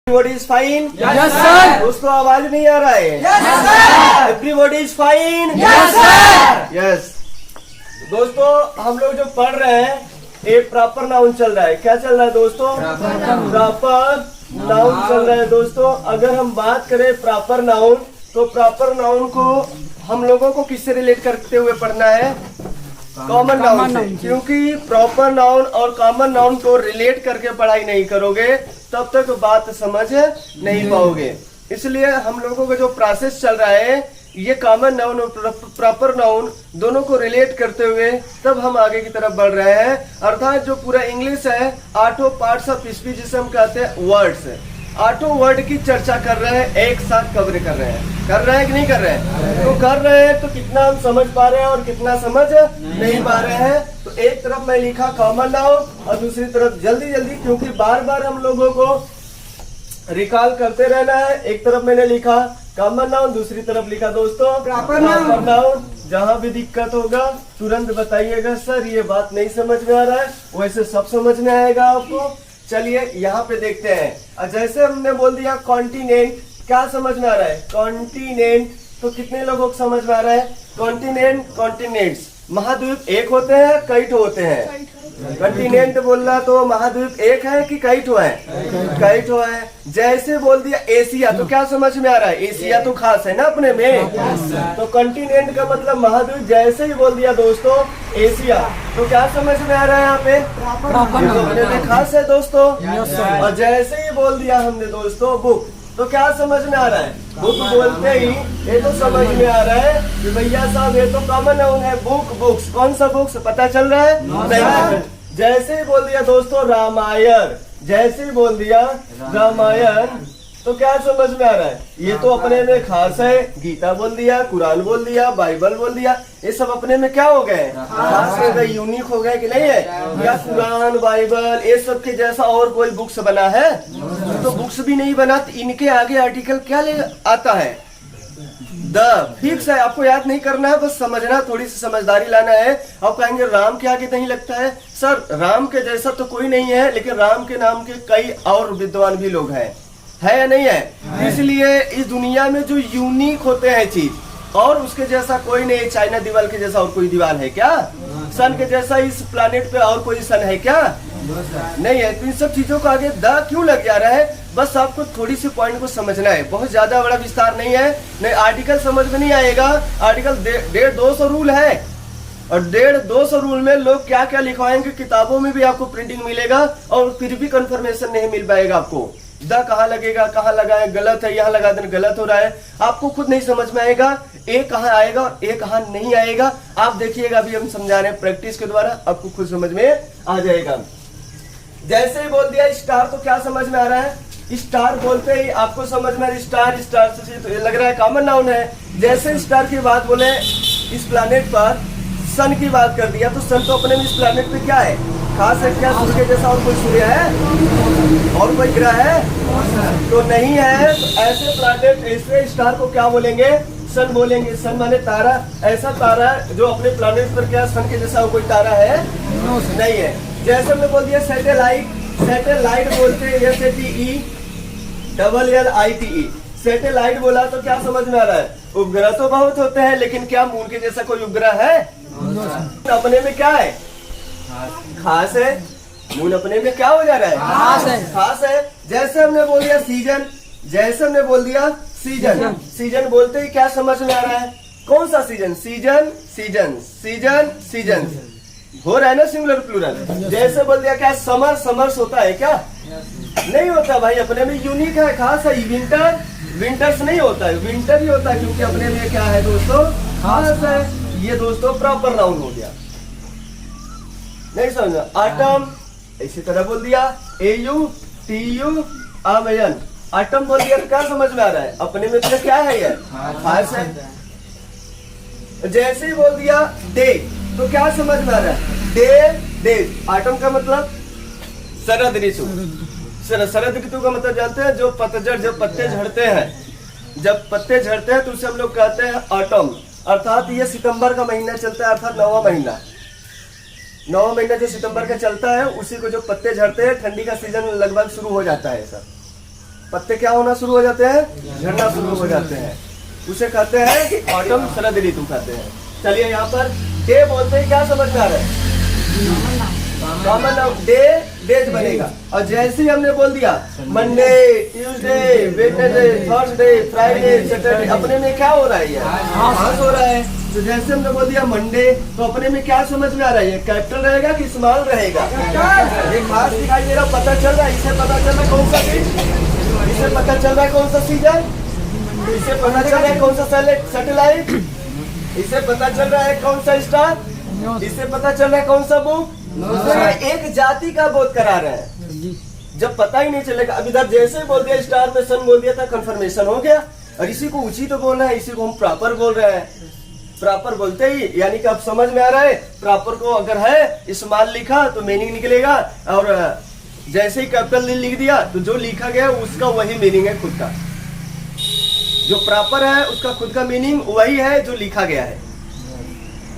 Everybody is fine? Yes, sir. दोस्तों आवाज नहीं आ रहा है? Yes, sir. Everybody is fine? Yes, sir. Yes. दोस्तों हम लोग जो पढ़ रहे हैं एक प्रॉपर नाउन चल रहा है। क्या चल रहा है दोस्तों? प्रॉपर नाउन चल रहा है दोस्तों। अगर हम बात करें प्रॉपर नाउन, तो प्रॉपर नाउन को हम लोगों को किससे रिलेट करते हुए पढ़ना है? कॉमन नाउन से। क्योंकि प्रॉपर नाउन और कॉमन नाउन को रिलेट करके पढ़ाई नहीं करोगे तब तक बात समझ नहीं पाओगे। इसलिए हम लोगों का जो प्रोसेस चल रहा है ये कॉमन नाउन और प्रॉपर नाउन दोनों को रिलेट करते हुए तब हम आगे की तरफ बढ़ रहे हैं। अर्थात जो पूरा इंग्लिश है 8 पार्ट्स ऑफ स्पीच जिसे हम कहते हैं वर्ड्स, 8 वर्ड की चर्चा कर रहे हैं, एक साथ कवर कर रहे हैं। कर रहे हैं कि नहीं कर रहे हैं? तो कर रहे हैं तो कितना हम समझ पा रहे हैं और कितना समझ नहीं पा रहे हैं। तो एक तरफ मैं लिखा कॉमन नाउन और दूसरी तरफ जल्दी जल्दी, क्योंकि बार बार हम लोगों को रिकॉल करते रहना है। एक तरफ मैंने लिखा कॉमन नाउन, दूसरी तरफ लिखा दोस्तों प्रॉपर नाउन। जहां भी दिक्कत होगा तुरंत बताइएगा, सर ये बात नहीं समझ में आ रहा है, वैसे सब समझ में आएगा आपको। चलिए यहाँ पे देखते हैं। जैसे हमने बोल दिया कॉन्टिनेंट, क्या समझ में आ रहा है? कॉन्टिनेंट, तो कितने लोगों को समझ में आ रहा है? कॉन्टिनेंट, कॉन्टिनेंट्स, महाद्वीप एक होते हैं कई ठो होते हैं? कॉन्टिनेंट बोलना तो महाद्वीप एक है कि कई ठो है? कई ठो है। जैसे बोल दिया एशिया, तो क्या समझ में आ रहा है? एशिया तो खास है ना अपने में, तो कॉन्टिनेंट का मतलब महाद्वीप। जैसे ही बोल दिया दोस्तों एशिया, तो क्या समझ में आ रहा है यहाँ पे? तो अपने में खास है दोस्तों। और जैसे ही बोल दिया हमने दोस्तों बुक, तो क्या समझ में आ रहा है? बुक बोलते ही ये तो समझ में आ रहा है कि भैया साहब ये तो कॉमन नाउन है, बुक, बुक्स। कौन सा बुक्स पता चल रहा है? नहीं। जैसे ही बोल दिया दोस्तों रामायण, जैसे ही बोल दिया रामायण, तो क्या समझ में आ रहा है? ये तो अपने में खास है। गीता बोल दिया, कुरान बोल दिया, बाइबल बोल दिया, ये सब अपने में क्या हो गए? खास हो गए, यूनिक हो गए कि नहीं है? या कुरान, बाइबल ये सब के जैसा और कोई बुक्स बना है? तो बुक्स भी नहीं बना, तो इनके आगे आर्टिकल क्या ले आता है? द। फिक्स है, आपको याद नहीं करना है, बस समझना, थोड़ी सी समझदारी लाना है। आप कहेंगे राम के आगे नहीं लगता है। सर राम के जैसा तो कोई नहीं है, लेकिन राम के नाम के कई और विद्वान भी लोग हैं, है या नहीं है? इसलिए इस दुनिया में जो यूनिक होते हैं चीज, और उसके जैसा कोई नहीं। चाइना दीवार के जैसा और कोई दीवार है क्या? सन के जैसा इस प्लानेट पे और कोई सन है क्या? नहीं है। तो इन सब चीजों को आगे द क्यों लग जा रहा है? बस आपको थोड़ी सी पॉइंट को समझना है, बहुत ज्यादा बड़ा विस्तार नहीं है। नहीं आर्टिकल समझ में नहीं आएगा। आर्टिकल 150-200 रूल है, और 150-200 रूल में लोग क्या क्या लिखवाएंगे, किताबों में भी आपको प्रिंटिंग मिलेगा और फिर भी कंफर्मेशन नहीं मिल पाएगा आपको। द कहाँ लगेगा, कहाँ लगाए, गलत है, यहाँ लगा देना गलत हो रहा है, आपको खुद नहीं समझ में आएगा। ए कहाँ आएगा और ए कहाँ नहीं आएगा, आप देखिएगा, अभी हम समझा रहे हैं प्रैक्टिस के द्वारा, आपको खुद समझ में आ जाएगा। जैसे ही बोल दिया स्टार, तो क्या समझ में आ रहा है? स्टार बोलते ही आपको समझ में आ रहा है स्टार, स्टार से तो ये लग रहा है कॉमन नाउन है। जैसे स्टार की बात बोले, इस प्लैनेट पर सन की बात कर दिया, तो सन तो अपने में इस प्लैनेट पे क्या है? खास है क्या? सूर्य के जैसा और कोई सूर्य है और कोई ग्रह है? तो नहीं है। तो ऐसे प्लैनेट, ऐसे स्टार को क्या बोलेंगे? सन बोलेंगे। सन माने तारा, ऐसा तारा जो अपने प्लैनेट पर क्या सन के जैसा कोई तारा है? नहीं है। जैसे हमने बोल दिया सैटेलाइट, सैटेलाइट बोलते हैं SATELLITE, सैटेलाइट बोला तो क्या समझ में आ रहा है? उपग्रह तो बहुत होते हैं, लेकिन क्या मून के जैसा कोई उपग्रह है? अपने में क्या है? खास है। मून अपने में क्या हो जा रहा है? खास है, खास है। जैसे हमने बोल दिया सीजन, जैसे हमने बोल दिया सीजन, सीजन बोलते ही क्या समझ में आ रहा है? कौन सा season? Season, season, season, season हो रहा है ना, सिंगुलर प्लूरल। जैसे बोल दिया क्या समर, समर्स होता है क्या? नहीं होता भाई, अपने में यूनिक है, खास है। विंटर, विंटर्स नहीं होता है, विंटर ही होता है, क्योंकि अपने में क्या है दोस्तों? खास है। ये दोस्तों प्रॉपर नाउन हो गया, नहीं समझा? आटम, इसी तरह बोल दिया AUTU आमयन, आटम बोल दिया तो क्या समझ में आ रहा है? अपने में तो क्या है? ये खास है। जैसे ही बोल दिया डे, तो क्या समझ में आ रहा है? डे, डेज, आटम का मतलब शरद ऋतु। शरद ऋतु का मतलब जानते हैं? जो पतझड़, जब पत्ते झड़ते हैं, जब पत्ते झड़ते हैं तो उसे हम लोग कहते हैं ऑटम। अर्थात ये सितंबर का महीना चलता है, अर्थात 9वां महीना। 9वां महीना जो सितंबर का चलता है, उसी को जो पत्ते झड़ते हैं, ठंडी का सीजन लगभग शुरू हो जाता है सर। पत्ते क्या होना शुरू हो जाते हैं, झड़ना शुरू हो जाते हैं। उसे कहते हैं कि ऑटम शरद ऋतु कहते हैं। चलिए यहाँ पर डे बोलते हैं, क्या समझ में आ रहा है? कॉमन नाउन डे, डेज बनेगा। और जैसे ही हमने बोल दिया Monday, Tuesday, Wednesday, Thursday, Friday, Saturday, अपने में क्या हो रहा है? घास हो रहा है। तो जैसे हमने बोल दिया मंडे, तो अपने में क्या समझ में आ रहा है? कैपिटल रहेगा कि स्मॉल रहेगा? ये घास दिखाई दे रहा, पता चल रहा है। इसे पता चल रहा है कौन सा चीज, इसे पता चल रहा है कौन सा सीजन, इसे पता चल रहा है कौन सा सैटेलाइट, इसे पता चल रहा है कौन सा स्टार, इसे पता चल रहा है कौन सा बुक। एक जाति का बोध करा रहे हैं। जब पता ही नहीं चलेगा, अब इधर जैसे बोल दिया स्टार में सन बोल दिया था, कंफर्मेशन हो गया। और इसी को उचित तो बोलना है, इसी को हम प्रॉपर बोल रहे हैं। प्रॉपर बोलते ही यानी कि अब समझ में आ रहा है, प्रॉपर को अगर है स्मॉल लिखा तो मीनिंग निकलेगा, और जैसे ही कैपिटल लिख दिया तो जो लिखा गया उसका वही मीनिंग है खुद का। जो प्रॉपर है उसका खुद का मीनिंग वही है जो लिखा गया है।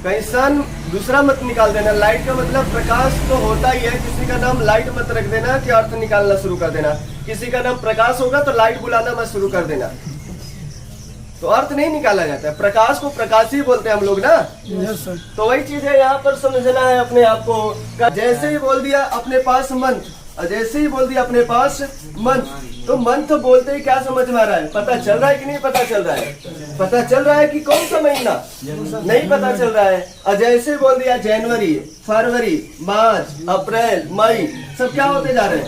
कहीं सन दूसरा मत निकाल देना। लाइट का मतलब प्रकाश तो होता ही है, किसी का नाम लाइट मत रख देना कि अर्थ निकालना शुरू कर देना। किसी का नाम प्रकाश होगा तो लाइट बुलाना मत शुरू कर देना, तो अर्थ नहीं निकाला जाता है। प्रकाश को प्रकाश ही बोलते हैं हम लोग ना। तो वही चीज है, यहाँ पर समझना है अपने आप को। जैसे ही बोल दिया अपने पास मंथ, जैसे ही बोल दिया अपने पास मंथ, तो मंथ बोलते ही क्या समझ में आ रहा है? पता चल रहा है कि नहीं पता चल रहा है? पता चल रहा है कि कौन सा महीना, नहीं पता चल रहा है। और जैसे बोल दिया जनवरी, फरवरी, मार्च, अप्रैल, मई, सब क्या होते जा रहे हैं?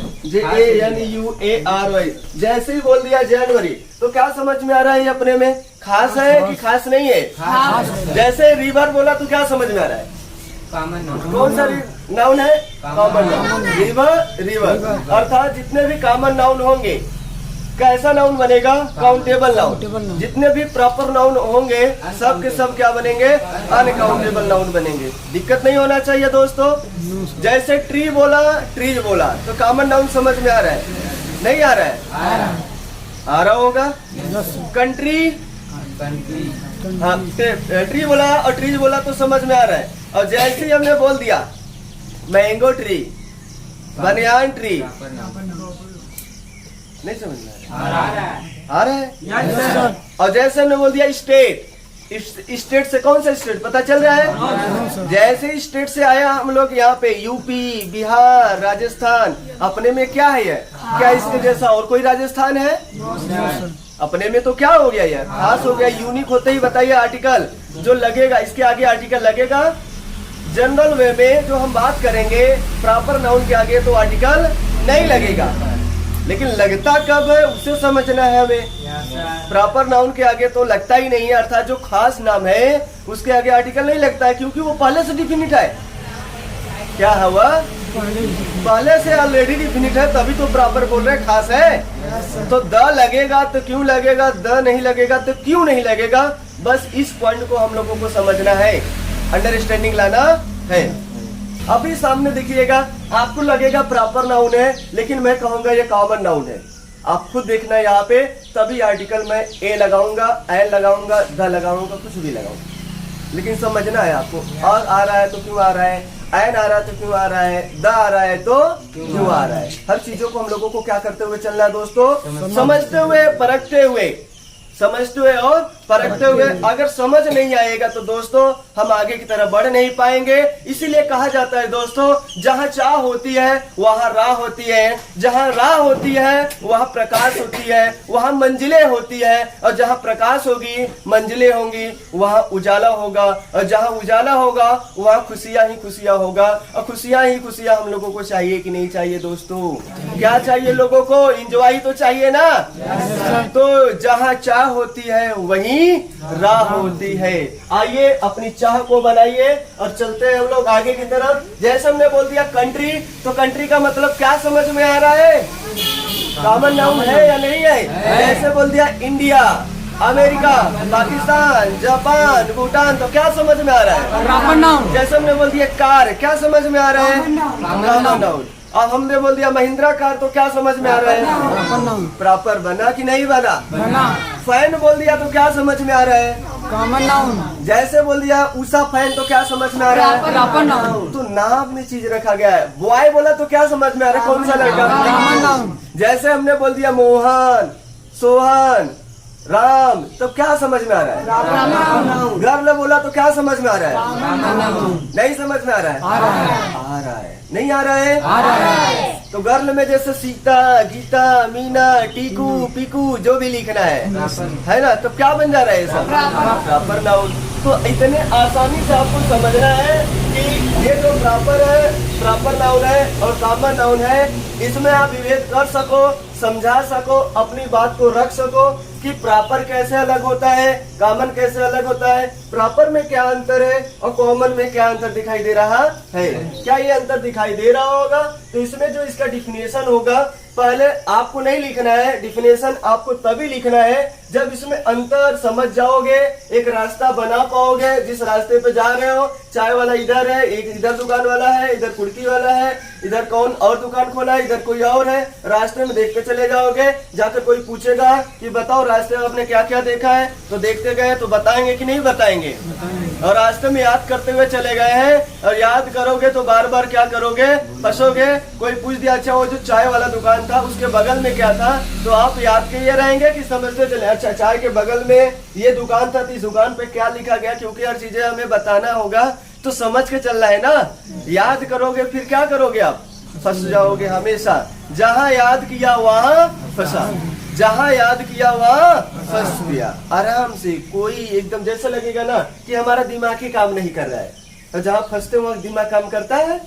JANUARY। जैसे ही बोल दिया जनवरी, तो क्या समझ में आ रहा है? ये अपने में खास है कि खास नहीं है? जैसे रिवर बोला तो क्या समझ में आ रहा है? कौन सा नाउन है? Common noun. रिवर, अर्थात जितने भी कॉमन नाउन होंगे, कैसा नाउन बनेगा? Countable noun. जितने भी प्रॉपर नाउन होंगे सब के सब क्या बनेंगे? अनकाउंटेबल नाउन बनेंगे। दिक्कत नहीं होना चाहिए दोस्तों। जैसे ट्री बोला, ट्रीज बोला, तो कॉमन नाउन समझ में आ रहा है? नहीं आ रहा है? आ रहा होगा। कंट्री, हाँ, ट्री बोला और ट्रीज बोला तो समझ में आ रहा है। और जैसे ही हमने बोल दिया मैंगो ट्री, बनियान ट्री, नहीं समझ में आ रहा है? और जैसे हमने बोल दिया स्टेट, स्टेट से कौन सा स्टेट पता चल रहा है? जैसे स्टेट से आया हम लोग यहाँ पे यूपी, बिहार, राजस्थान, अपने में क्या है? क्या इसके जैसा और कोई राजस्थान है? अपने में तो क्या हो गया यार? खास हो गया। यूनिक होते ही बताइए आर्टिकल जो लगेगा, इसके आगे आर्टिकल लगेगा। जनरल वे में जो हम बात करेंगे प्रॉपर नाउन के आगे तो आर्टिकल नहीं लगेगा, लेकिन लगता कब है उसे समझना है हमें। प्रॉपर नाउन के आगे तो लगता ही नहीं है, अर्थात जो खास नाम है उसके आगे आर्टिकल नहीं लगता है, क्योंकि वो पहले से डिफिनिट है। क्या हुआ? पहले से ऑलरेडी डिफिनिट है, तभी तो प्रॉपर बोल रहे खास है। तो द लगेगा तो क्यों लगेगा, द नहीं लगेगा तो क्यों नहीं लगेगा। बस इस पॉइंट को हम लोगों को समझना है, अंडरस्टैंडिंग लाना है। अभी सामने देखिएगा, आपको लगेगा प्रॉपर नाउन है, लेकिन मैं कहूंगा ये कॉमन नाउन है। आप खुद देखना है यहाँ पे, तभी आर्टिकल में ए लगाऊंगा, एन लगाऊंगा, द लगाऊंगा, कुछ भी लगाऊंगा, लेकिन समझना है आपको। और आ रहा है तो क्यों आ रहा है, एन आ रहा है तो क्यों आ रहा है, द आ रहा है तो क्यों आ रहा है। हर चीजों को हम लोगों को क्या करते हुए चलना है दोस्तों? समझते हुए, परखते हुए, समझते हुए और परखते हुए। अगर समझ नहीं आएगा तो दोस्तों हम आगे की तरफ बढ़ नहीं पाएंगे। इसीलिए कहा जाता है दोस्तों, जहाँ चाह होती है वहाँ राह होती है, जहाँ राह होती है वहाँ प्रकाश होती है, वहाँ मंजिलें होती है, और जहाँ प्रकाश होगी, मंजिलें होंगी, वहाँ उजाला होगा, और जहाँ उजाला होगा वहाँ खुशियाँ ही खुशियाँ होगा। और खुशियाँ ही खुशियाँ हम लोगों को चाहिए कि नहीं चाहिए दोस्तों? क्या चाहिए लोगों को? इंजॉय तो चाहिए ना। तो जहाँ चाह होती है वहीं राह होती है। आइए अपनी चाह को बनाइए और चलते हैं हम लोग आगे की तरफ। जैसे हमने बोल दिया कंट्री, तो कंट्री का मतलब क्या समझ में आ रहा है? कॉमन नाउन है या नहीं है? जैसे बोल दिया India, America, Pakistan, Japan, Bhutan, तो क्या समझ में आ रहा है? Proper noun. जैसे हमने बोल दिया कार, क्या समझ में आ रहा है? Common noun. अब हमने बोल दिया महिंद्रा कार, तो क्या समझ में आ रहा है? प्रॉपर बना कि नहीं बना? फैन बोल दिया तो क्या समझ में आ रहा है? Common noun. जैसे बोल दिया उषा फैन तो क्या समझ में आ रहा है? Proper noun. तो नाम में चीज रखा गया है। बॉय बोला तो क्या समझ में आ रहा है? कौन सा लड़का? Common noun. जैसे हमने बोल दिया मोहन, सोहन, राम, तो क्या समझ में आ रहा है? गर्ल बोला तो क्या समझ में आ रहा है? नहीं समझ में आ रहा है? आ रहा है। आ रहा है। नहीं आ रहा है? आ रहा है। तो गर्ल में जैसे सीता, गीता, मीना, टीकू, पीकू जो भी लिखना है ना, तो क्या बन जा रहा है? सब प्रॉपर नाउन। तो इतने आसानी से आपको समझना है कि ये जो प्रॉपर है, प्रॉपर नाउन है और कॉमन नाउन है, इसमें आप विभेद कर सको, समझा सको, अपनी बात को रख सको कि प्रॉपर कैसे अलग होता है, कॉमन कैसे अलग होता है, प्रॉपर में क्या अंतर है और कॉमन में क्या अंतर दिखाई दे रहा है। क्या ये अंतर दिखाई दे रहा होगा? तो इसमें जो इसका डिफिनेशन होगा, पहले आपको नहीं लिखना है। डिफिनेशन आपको तभी लिखना है जब इसमें अंतर समझ जाओगे, एक रास्ता बना पाओगे। जिस रास्ते पे जा रहे हो, चाय वाला इधर है, एक इधर दुकान वाला है, इधर कुर्ती वाला है, इधर कौन और दुकान खोला है, इधर कोई और है, रास्ते में देखते चले जाओगे। जाकर कोई पूछेगा कि बताओ रास्ते में आपने क्या क्या देखा है, तो देखते गए तो बताएंगे कि नहीं बताएंगे। और रास्ते में याद करते हुए चले गए हैं और याद करोगे तो बार बार क्या करोगे? फंसोगे। कोई पूछ दिया अच्छा वो जो चाय वाला दुकान था उसके बगल में क्या था, तो आप याद के ये रहेंगे कि समझते चले अच्छा चाय के बगल में ये दुकान था, तो इस दुकान पे क्या लिखा गया, क्योंकि हर चीजें हमें बताना होगा तो समझ के चलना है ना। याद करोगे फिर क्या करोगे? आप फंस जाओगे हमेशा। जहाँ याद किया वहाँ फंसा, जहाँ याद किया वहाँ फंस गया। आराम से कोई एकदम जैसा लगेगा ना कि हमारा दिमाग ही काम नहीं कर रहा है, और जहाँ फंसते वहाँ दिमाग काम करता है,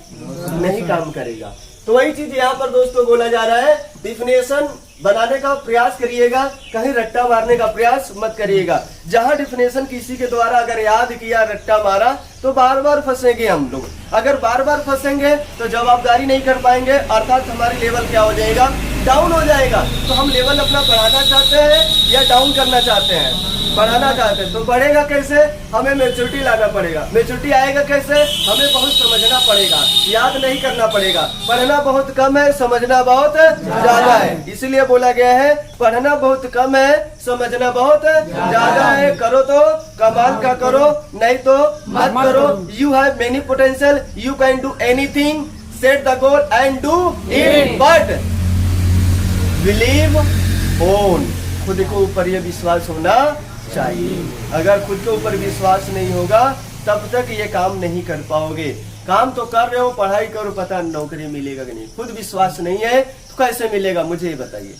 नहीं काम करेगा। तो वही चीज यहाँ पर दोस्तों बोला जा रहा है। डिफिनेशन बनाने का प्रयास करिएगा, कहीं रट्टा मारने का प्रयास मत करिएगा। जहाँ डिफिनेशन किसी के द्वारा अगर याद किया, रट्टा मारा, तो बार बार फंसेंगे हम लोग। अगर बार बार फंसेंगे तो जवाबदारी नहीं कर पाएंगे, अर्थात हमारी लेवल क्या हो जाएगा? डाउन हो जाएगा। तो हम लेवल अपना बढ़ाना चाहते हैं या डाउन करना चाहते हैं? बढ़ाना चाहते हैं। तो बढ़ेगा कैसे? हमें मैच्योरिटी लाना पड़ेगा। मैच्योरिटी आएगा कैसे? हमें बहुत समझना पड़ेगा, याद नहीं करना पड़ेगा। पढ़ना बहुत कम है, समझना बहुत ज्यादा है। इसलिए बोला गया है पढ़ना बहुत कम है, समझना बहुत ज्यादा है। करो तो कमाल का करो, नहीं तो मत करो। You have many potential, you can do anything, set the goal and do it, but believe on. खुद के ऊपर यह विश्वास होना चाहिए। अगर खुद के ऊपर विश्वास नहीं होगा तब तक ये काम नहीं कर पाओगे। काम तो कर रहे हो, पढ़ाई करो, पता नौकरी मिलेगा कि नहीं। खुद विश्वास नहीं है तो कैसे मिलेगा, मुझे ये बताइए।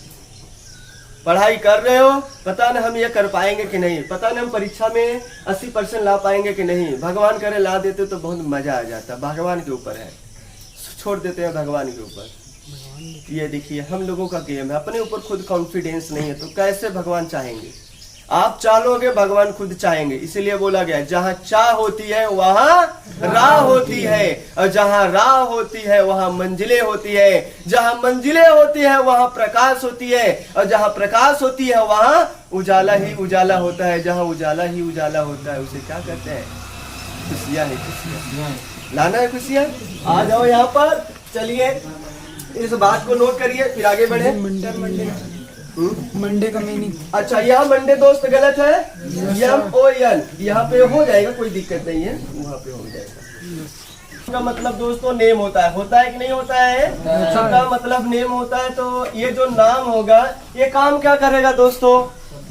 पढ़ाई कर रहे हो, पता न हम ये कर पाएंगे कि नहीं, पता न हम परीक्षा में 80% ला पाएंगे कि नहीं। भगवान करे ला देते तो बहुत मजा आ जाता। भगवान के ऊपर है, छोड़ देते हैं भगवान के ऊपर। ये देखिए हम लोगों का गेम है, अपने ऊपर खुद कॉन्फिडेंस नहीं है तो कैसे भगवान चाहेंगे? आप चालोगे, भगवान खुद चाहेंगे। इसीलिए बोला गया जहाँ चाह होती है वहाँ राह होती है, और जहाँ राह होती है वहाँ मंजिलें होती है, जहाँ मंजिलें होती है वहाँ प्रकाश होती है, और जहाँ प्रकाश होती है वहाँ उजाला ही उजाला होता है। जहाँ उजाला ही उजाला होता है उसे क्या कहते हैं? खुशियाँ है, खुशियाँ लाना है, खुशियाँ। आ जाओ यहाँ पर, चलिए इस बात को नोट करिए फिर आगे बढ़े। मंडे का मीनिंग। अच्छा यहाँ मंडे दोस्त गलत है, MON यहाँ पे हो जाएगा, कोई दिक्कत नहीं है, वहाँ पे हो जाएगा। का मतलब दोस्तों नेम होता है कि नहीं होता है? सबका मतलब नेम होता है। तो ये जो नाम होगा ये काम क्या करेगा दोस्तों?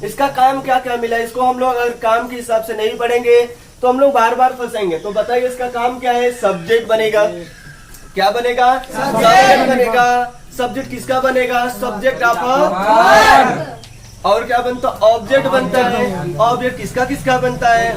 इसका काम क्या क्या मिला? इसको हम लोग अगर काम के हिसाब से नहीं पढ़ेंगे तो हम लोग बार बार फंसेंगे। तो बताइए इसका काम क्या है? सब्जेक्ट बनेगा। क्या बनेगा? सब्जेक्ट बनेगा। सब्जेक्ट किसका बनेगा? Subject of. और क्या बनता? ऑब्जेक्ट बनता है। ऑब्जेक्ट किसका किसका बनता है?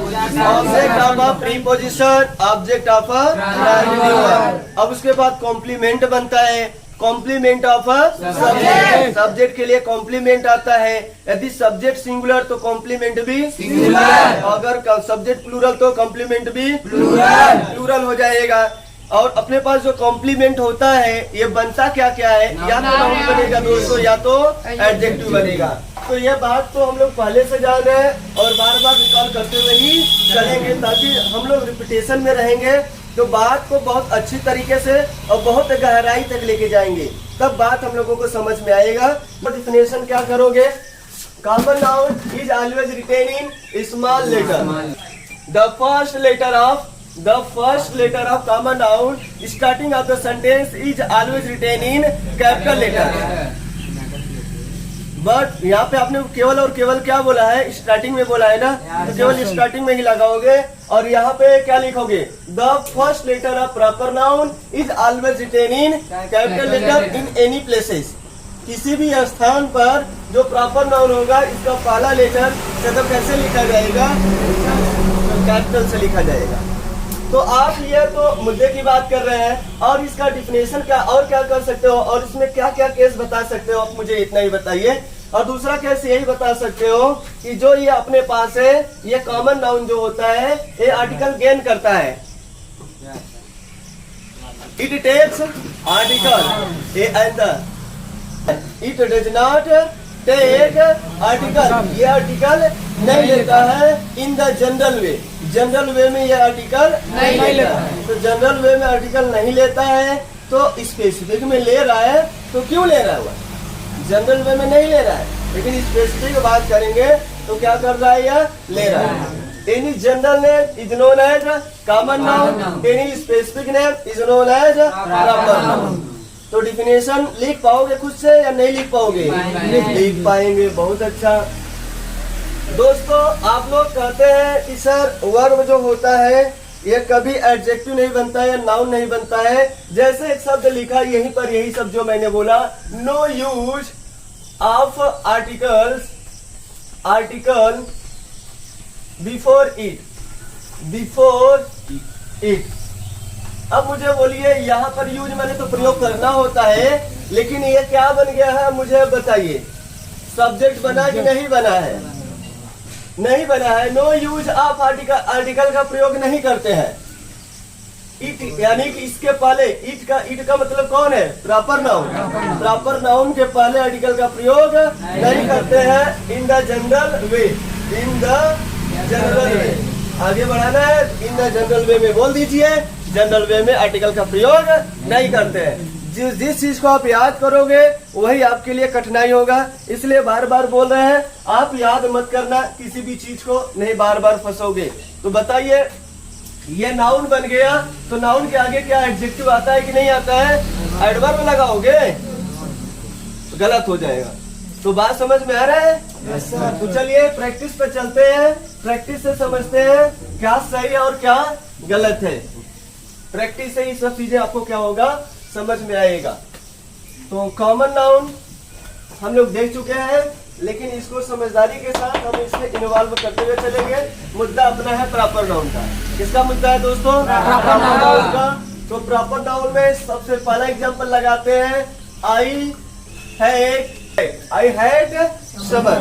Object of preposition, object of transitive. अब उसके बाद कॉम्प्लीमेंट बनता है, कॉम्प्लीमेंट ऑफ सब्जेक्ट। सब्जेक्ट के लिए कॉम्प्लीमेंट आता है। यदि सब्जेक्ट सिंगुलर तो कॉम्प्लीमेंट भी सिंगुलर, अगर सब्जेक्ट प्लूरल तो कॉम्प्लीमेंट भी प्लूरल हो जाएगा। और अपने पास जो कॉम्प्लीमेंट होता है ये बनता क्या क्या है? या तो नाउन बनेगा दोस्तों, या तो एडजेक्टिव बनेगा। तो ये बात तो हम लोग पहले से जान रहे हैं और बार बार रिकॉल करते हुए ही चलेंगे, ताकि हम लोग रिपीटेशन में रहेंगे तो बात को बहुत अच्छी तरीके से और बहुत गहराई तक लेके जाएंगे, तब बात हम लोगों को समझ में आएगा। तो डिफिनेशन क्या करोगे? common noun is always written in small letter. The first letter of common noun starting of the sentence is always written in capital letter. But यहाँ पे आपने केवल और केवल क्या बोला है, स्टार्टिंग में बोला है ना, तो केवल स्टार्टिंग में ही लगाओगे और यहाँ पे क्या लिखोगे, the first letter of proper noun is always written in capital letter in any places. किसी भी स्थान पर जो प्रॉपर नाउन होगा इसका पहला लेटर मतलब कैसे लिखा जाएगा, कैपिटल से लिखा जाएगा. तो आप ये तो मुद्दे की बात कर रहे हैं और इसका डिफिनेशन क्या और क्या कर सकते हो और इसमें क्या क्या केस बता सकते हो, आप मुझे इतना ही बताइए. और दूसरा केस यही बता सकते हो कि जो ये अपने पास है ये कॉमन नाउन जो होता है ये आर्टिकल गेन करता है. It takes article a and it does not take article, ये आर्टिकल नहीं लेता है in the general way. General way में ये आर्टिकल नहीं लेता है. तो जनरल वे में आर्टिकल नहीं लेता है तो स्पेसिफिक में ले रहा है. तो क्यों ले रहा है वह, जनरल वे में नहीं ले रहा है लेकिन स्पेसिफिक बात करेंगे तो क्या कर रहा है, यह ले रहा है. Any general name is known as common noun, any specific name is known as proper noun. तो डिफिनेशन लिख पाओगे खुद से या नहीं लिख पाओगे, लिख पाएंगे. बहुत अच्छा. दोस्तों आप लोग कहते हैं कि सर वर्ब जो होता है ये कभी एडजेक्टिव नहीं बनता है या नाउन नहीं बनता है. जैसे एक शब्द लिखा यहीं पर, यही शब्द जो मैंने बोला, no use of article before it. अब मुझे बोलिए यहाँ पर यूज मैंने तो प्रयोग करना होता है लेकिन ये क्या बन गया है मुझे बताइए, सब्जेक्ट बना कि नहीं बना है, नहीं बना है. नो यूज ऑफ आर्टिकल का प्रयोग नहीं करते हैं. इट यानी कि इसके पहले इट का मतलब कौन है, प्रॉपर नाउन. प्रॉपर नाउन के पहले आर्टिकल का प्रयोग नहीं करते हैं. इन the general way, in the general वे आगे बढ़ाना है. इन द जनरल वे में बोल दीजिए, जनरल वे में आर्टिकल का प्रयोग नहीं करते हैं. जिस चीज को आप याद करोगे वही आपके लिए कठिनाई होगा, इसलिए बार बार बोल रहे हैं आप याद मत करना किसी भी चीज को, नहीं बार बार फंसोगे. तो बताइए ये नाउन बन गया तो नाउन के आगे क्या एडजेक्टिव आता है कि नहीं आता है, एडवर्ब लगाओगे तो गलत हो जाएगा. तो बात समझ में आ रहा है. तो चलिए प्रैक्टिस पे चलते हैं, प्रैक्टिस से समझते हैं क्या सही और क्या गलत है. प्रैक्टिस से ही सब चीजें आपको क्या होगा समझ में आएगा. तो कॉमन नाउन हम लोग देख चुके हैं लेकिन इसको समझदारी के साथ हम इसमें इन्वॉल्व करते हुए चलेंगे. मुद्दा अपना है प्रॉपर नाउन का. किसका मुद्दा है दोस्तों, प्रॉपर नाउन का. तो प्रॉपर नाउन में सबसे पहला एग्जांपल लगाते हैं, आई हैड समर.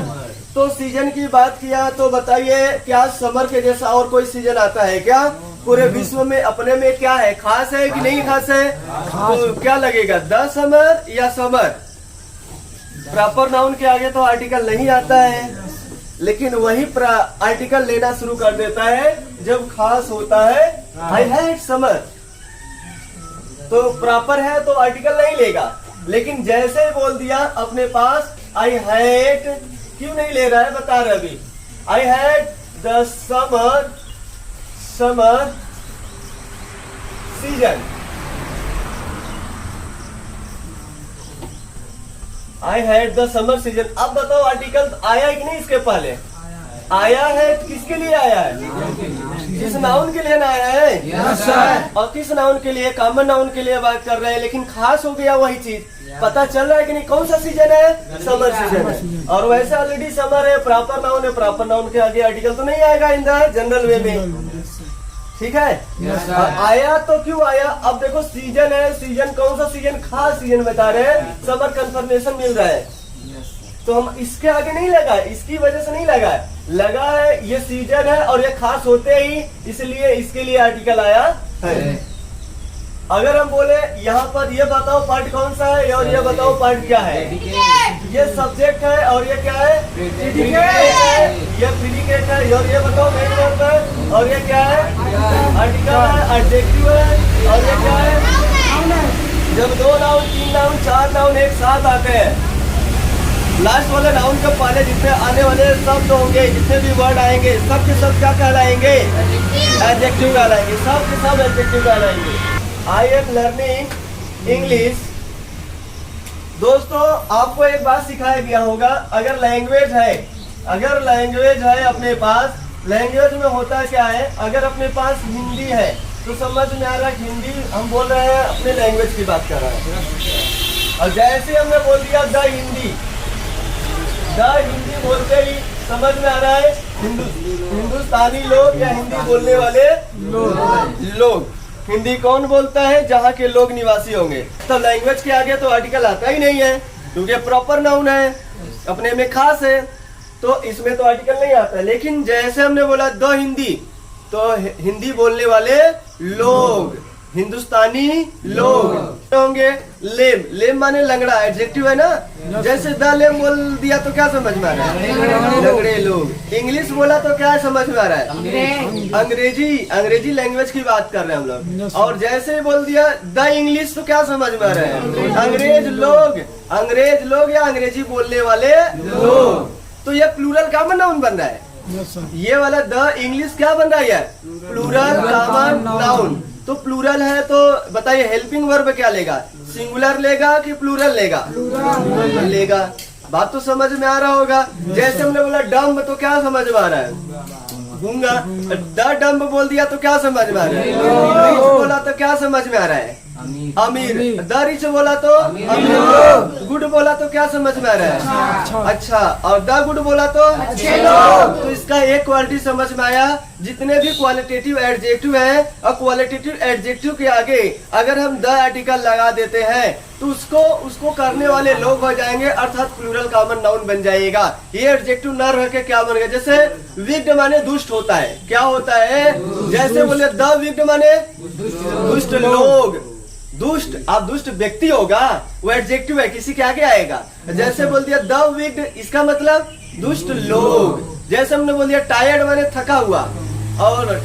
तो सीजन की बात किया तो बताइए क्या समर के जैसा और कोई सीजन आता है क्या पूरे विश्व में? अपने में क्या है, खास है कि नहीं खास है? तो क्या लगेगा, द समर या समर. प्रॉपर नाउन के आगे तो आर्टिकल नहीं आता है लेकिन वही आर्टिकल लेना शुरू कर देता है जब खास होता है. आई हैड समर तो प्रॉपर है तो आर्टिकल नहीं लेगा, लेकिन जैसे ही बोल दिया अपने पास आई हैड, क्यों नहीं ले रहा है बता रहे अभी. I had the summer season. I had the summer season. अब बताओ आर्टिकल आया कि नहीं इसके पहले, आया है. किसके लिए आया है, किस नाउन के लिए ना आया है. और किस नाउन के लिए, कॉमन नाउन के लिए बात कर रहे हैं लेकिन खास हो गया वही चीज. पता चल रहा है कि नहीं कौन सा सीजन है, समर सीजन है. और वैसे ऑलरेडी समर है, प्रॉपर नाउन है, प्रॉपर नाउन के आगे आर्टिकल तो नहीं आएगा इन द जनरल वे में. ठीक है. आया तो क्यों आया, अब देखो सीजन है, सीजन कौन सा सीजन, खास सीजन बता रहे हैं, समर कंफर्मेशन मिल रहा है. तो हम इसके आगे नहीं लगा, इसकी वजह से नहीं लगा है, लगा है ये सीजन है और ये खास होते ही इसलिए इसके लिए आर्टिकल आया है. अगर हम बोले यहाँ पर ये बताओ पार्ट कौन सा है और ये बताओ पार्ट क्या है, ये सब्जेक्ट है और ये क्या है, प्रीडिकेट है. ये प्रीडिकेट है और ये बताओ मेन वर्ब है और ये क्या है, आर्टिकल है, एडजेक्टिव है और ये क्या है. जब 2 नाउन 3 नाउन 4 नाउन एक साथ आते हैं लास्ट वाले नाउन के पहले जितने आने वाले शब्द होंगे, जितने भी वर्ड आएंगे, सब के सब क्या कहलाएंगे? एडजेक्टिव कहलाएंगे। सब के सब एडजेक्टिव कहलाएंगे। I am learning English. दोस्तों आपको एक बात सिखाया गया होगा, अगर लैंग्वेज है अपने पास, लैंग्वेज में होता क्या है, अगर अपने पास हिंदी है तो समझ में आ रहा है हिंदी हम बोल रहे हैं, अपने लैंग्वेज की बात कर रहे हैं। और जैसे हमने बोल दिया द हिंदी बोलते ही समझ में आ रहा है हिंदुस्तानी लोग या हिंदी बोलने वाले लोग। हिंदी कौन बोलता है? जहाँ के लोग निवासी होंगे। तो लैंग्वेज के आगे तो आर्टिकल आता ही नहीं है, क्योंकि प्रॉपर नाउन है, अपने में खास है, तो इसमें तो आर्टिकल नहीं आता है। लेकिन जैसे हमने बोला द हिंदी, तो हिंदी बोलने वाले लोग, हिंदुस्तानी लोग होंगे। लेम माने लंगड़ा, एडजेक्टिव है ना। जैसे द लेम बोल दिया तो क्या समझ में आ रहा है? लंगड़े लोग। इंग्लिश बोला तो क्या समझ में आ रहा है? अंग्रेजी लैंग्वेज की बात कर रहे हैं हम लोग। और जैसे बोल दिया द इंग्लिश तो क्या समझ में आ रहा है? अंग्रेज लोग या अंग्रेजी बोलने वाले लोग। तो ये प्लूरल कॉमन नाउन बन रहा है। ये वाला द इंग्लिश क्या बन रहा है? Plural common noun. तो प्लूरल है तो बताइए हेल्पिंग वर्ब क्या लेगा? सिंगुलर लेगा कि प्लूरल लेगा? प्लूरल लेगा। बात तो समझ में आ रहा होगा। जैसे हमने बोला डम्ब तो क्या समझ में आ रहा है? गूंगा। द डम्ब बोल दिया तो क्या समझ में आ रहा है? रिच बोला तो क्या समझ में आ रहा है? अमीर। द रिच बोला तो अमीर। गुड बोला तो क्या समझ में आ रहा है? अच्छा। और द गुड बोला तो अच्छे लोग। तो इसका एक क्वालिटी समझ में आया। जितने भी क्वालिटेटिव एडजेक्टिव है और क्वालिटेटिव एडजेक्टिव के आगे अगर हम द आर्टिकल लगा देते हैं तो उसको करने वाले लोग हो जाएंगे, अर्थात प्लूरल कॉमन नाउन बन जाएगा। ये एडजेक्टिव न रह के क्या बन गया? जैसे विग्ड माने दुष्ट होता है, क्या होता है? जैसे बोले द विग्ड माने दुष्ट लोग। दुष्ट, आप दुष्ट व्यक्ति होगा, वो एडजेक्टिव है, किसी के आगे आएगा। जैसे बोल दिया द विग्ड, इसका मतलब दुष्ट लोग। जैसे हमने बोल दिया टायर्ड माने थका हुआ, और द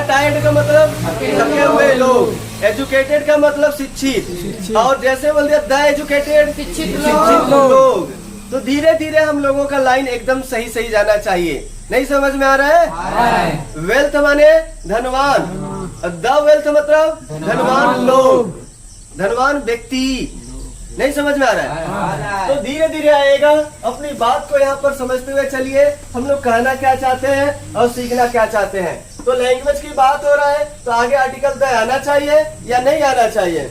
टायर्ड का मतलब थके हुए लोग। एजुकेटेड का मतलब शिक्षित। और जैसे बोल दिया द एजुकेटेड, शिक्षित लोग। तो धीरे धीरे हम लोगों का लाइन एकदम सही जाना चाहिए। नहीं समझ में आ रहा है? वेल्थ माने धनवान, द वेल्थ मतलब धनवान लोग, धनवान व्यक्ति। नहीं समझ में आ रहा है? तो धीरे धीरे आएगा। अपनी बात को यहाँ पर समझते हुए चलिए, हम लोग कहना क्या चाहते हैं और सीखना क्या चाहते हैं। तो लैंग्वेज की बात हो रहा है, तो आगे आर्टिकल द आना चाहिए या नहीं आना चाहिए?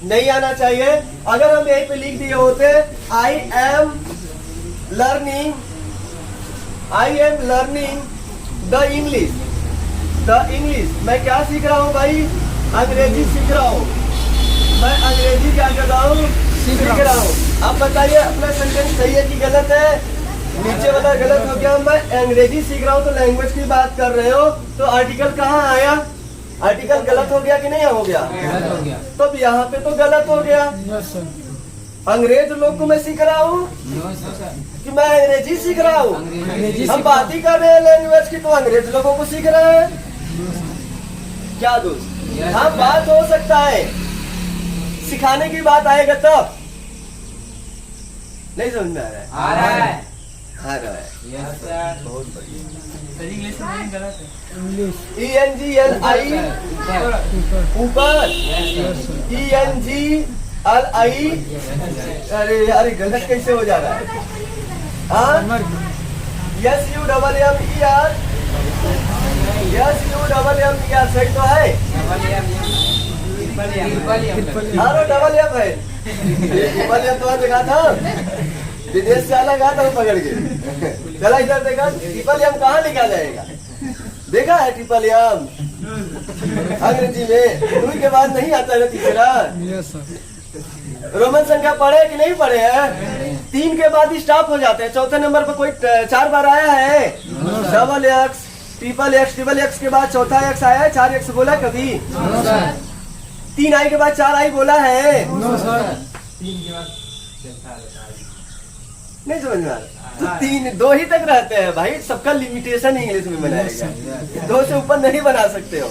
नहीं आना चाहिए। अगर हम यहीं पे लिख दिए होते आई एम लर्निंग द इंग्लिश। मैं क्या सीख रहा हूँ भाई? अंग्रेजी सीख रहा हूँ। मैं अंग्रेजी क्या कर रहा हूँ? सीख रहा हूँ। अब बताइए अपना सेंटेंस सही है कि गलत है? नीचे वाला गलत हो गया। मैं अंग्रेजी सीख रहा हूँ तो लैंग्वेज की बात कर रहे हो, तो आर्टिकल कहाँ आया? आर्टिकल गलत हो गया कि नहीं हो गया? तो यहाँ पे तो गलत हो गया। अंग्रेज लोग को मैं सीख रहा हूँ कि मैं अंग्रेजी सीख रहा हूँ? हम बात ही कर रहे हैं लैंग्वेज की, तो अंग्रेज लोगों को सीख रहे हैं। क्या दोस्त? हाँ, बात हो सकता है, सिखाने की बात आएगा तब। नहीं समझ में आ रहा है? आ रहा है। बहुत बढ़िया। इंग्लिश में गलत है। ENGLI ऊपर, ENGLI। अरे गलत कैसे हो जा रहा है? SUMMER सही तो है? डबल एम है। ट्रिपल एम तो देखा था, विदेश से अलग आता हूँ पकड़ के। चला इधर देखा, ट्रिपल एम कहाँ लिखा जाएगा? देखा है ट्रिपल एम? अंग्रेजी में 2 के बाद नहीं आता है तीसरा। रोमन संख्या पढ़े कि नहीं पढ़े हैं? 3 के बाद ही स्टॉप हो जाते हैं। चौथे नंबर पर कोई 4 बार आया है? डबल एक्स, ट्रिपल एक्स के बाद चौथा एक्स आया है? 4 एक्स बोला कभी? 3 आई के बाद 4 आई बोला है? नहीं समझ में आ रहा? 2 ही तक रहते हैं भाई। सबका लिमिटेशन इंग्लिश में बनाया गया, 2 से ऊपर नहीं बना सकते हो।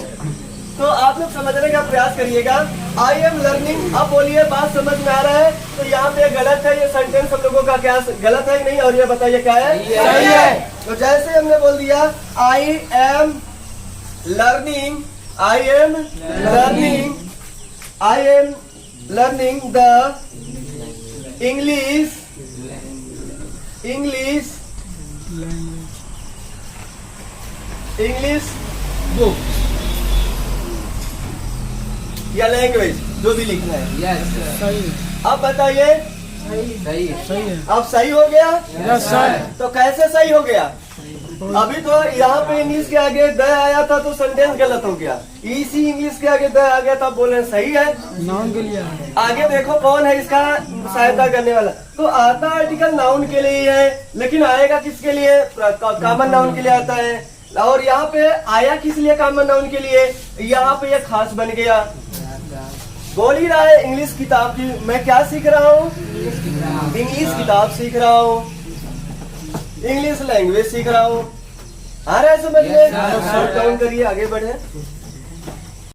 तो आप लोग समझने का प्रयास करिएगा। आई एम लर्निंग, अब बोलिए बात समझ में आ रहा है? तो यहाँ पे गलत है, ये सेंटेंस हम लोगों का क्या गलत है कि नहीं? और ये बताइए क्या है? सही है। तो जैसे हमने बोल दिया आई am learning, I am learning, I am learning the English book. या लैंग्वेज, जो भी लिखना है। सही अब बताइए, सही है। अब सही हो गया? Yes sir. तो कैसे सही हो गया? अभी तो यहाँ पे इंग्लिश के आगे द आया था तो सेंटेंस गलत हो गया। इसी इंग्लिश के आगे द आ गया था, बोले सही है। नाउन के लिए है। आगे देखो कौन है इसका सहायता करने वाला। तो आता आर्टिकल नाउन के लिए ही है, लेकिन आएगा किसके लिए? कॉमन नाउन के लिए आता है। और यहाँ पे आया किस लिए कॉमन नाउन के लिए? यहाँ पे ये खास बन गया। बोल ही रहा है इंग्लिश किताब की, मैं क्या सीख रहा हूँ? इंग्लिश किताब सीख रहा हूँ, इंग्लिश लैंग्वेज सीख रहा हूँ। आ रहा है समझ में? Yes, sir. नोट डाउन करिए, आगे बढ़े।